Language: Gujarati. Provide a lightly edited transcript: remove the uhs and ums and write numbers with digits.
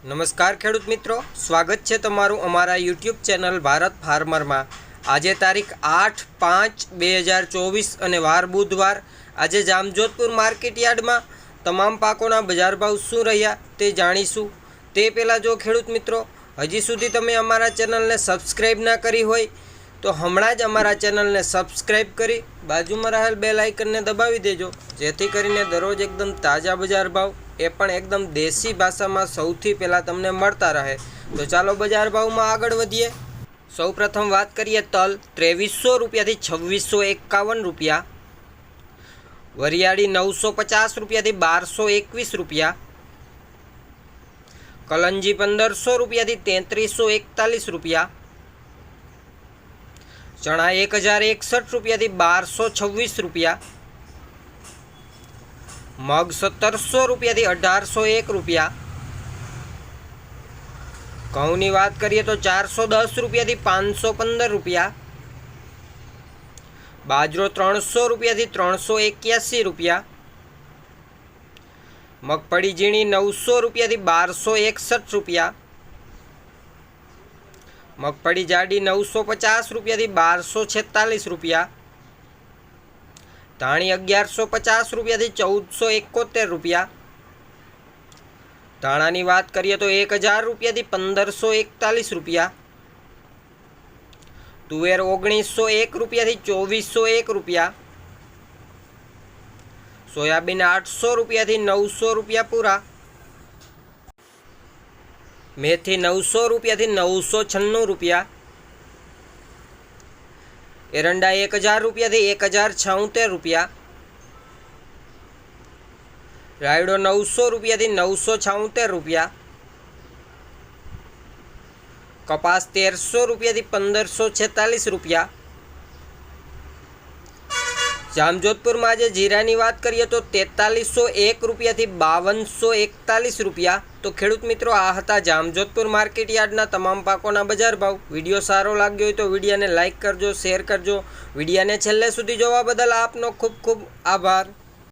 નમસ્કાર ખેડૂત મિત્રો, સ્વાગત છે તમારું અમારા યુટ્યુબ ચેનલ ભારત ફાર્મરમાં। આજે તારીખ 8/5/2024 અને વાર બુધવાર। આજે જામજોધપુર માર્કેટ યાર્ડમાં તમામ પાકોના બજાર ભાવ શું રહ્યા તે જાણીશું। તે પહેલાં જો ખેડૂત મિત્રો હજી સુધી તમે અમારા ચેનલને સબસ્ક્રાઈબ ના કરી હોય તો હમણાં જ અમારા ચેનલને સબસ્ક્રાઈબ કરી બાજુમાં રહેલ બેલ આઇકનને દબાવી દેજો, જેથી કરીને દરરોજ એકદમ તાજા બજાર ભાવ એ પણ એકદમ દેશી ભાષામાં સૌથી પહેલાં તમને મળતા રહે। તો ચાલો બજાર ભાવમાં આગળ વધીએ। સૌપ્રથમ વાત કરીએ તલ 2300 રૂપિયાથી 2651 રૂપિયા, વરિયાળી 950 રૂપિયાથી 1221 રૂપિયા, કલંજી 1500 રૂપિયાથી 3341 રૂપિયા, ચણા 1061 રૂપિયાથી 1226 રૂપિયા, મગ 1700 રૂપિયાથી 1801 રૂપિયા, ઘઉંની વાત કરીએ તો 410 રૂપિયાથી 515 રૂપિયા, બાજરો 300 રૂપિયાથી 381 રૂપિયા, મગફળી ઝીણી 900 રૂપિયાથી 1261 રૂપિયા, મગફળી જાડી 950 રૂપિયાથી 1246 રૂપિયા, ધાણી 1150 રૂપિયાથી 1471 રૂપિયા, ધાણાની વાત કરીએ તો 1000 રૂપિયાથી 1541 રૂપિયા, તુવેર 1901 રૂપિયાથી 2401 રૂપિયા, સોયાબીન 800 રૂપિયાથી 900 રૂપિયા પૂરા, મેથી 900 રૂપિયાથી 996 રૂપિયા, એરંડા 1000 રૂપિયાથી 1076 રૂપિયા, રાયડો 900 રૂપિયાથી 976 રૂપિયા, કપાસ 1300 રૂપિયાથી 1546 રૂપિયા। જામજોધપુરમાં આજે જીરાની વાત કરીએ તો 4301 રૂપિયાથી 5241 રૂપિયા। તો ખેડૂત મિત્રો, આ હતા જામજોધપુર માર્કેટ યાર્ડના તમામ પાકોના બજાર ભાવ। વિડીયો સારો લાગ્યો હોય તો વિડીયોને લાઇક કરજો, શેર કરજો। વિડીયોને છેલ્લે સુધી જોવા બદલ આપનો ખૂબ ખૂબ આભાર।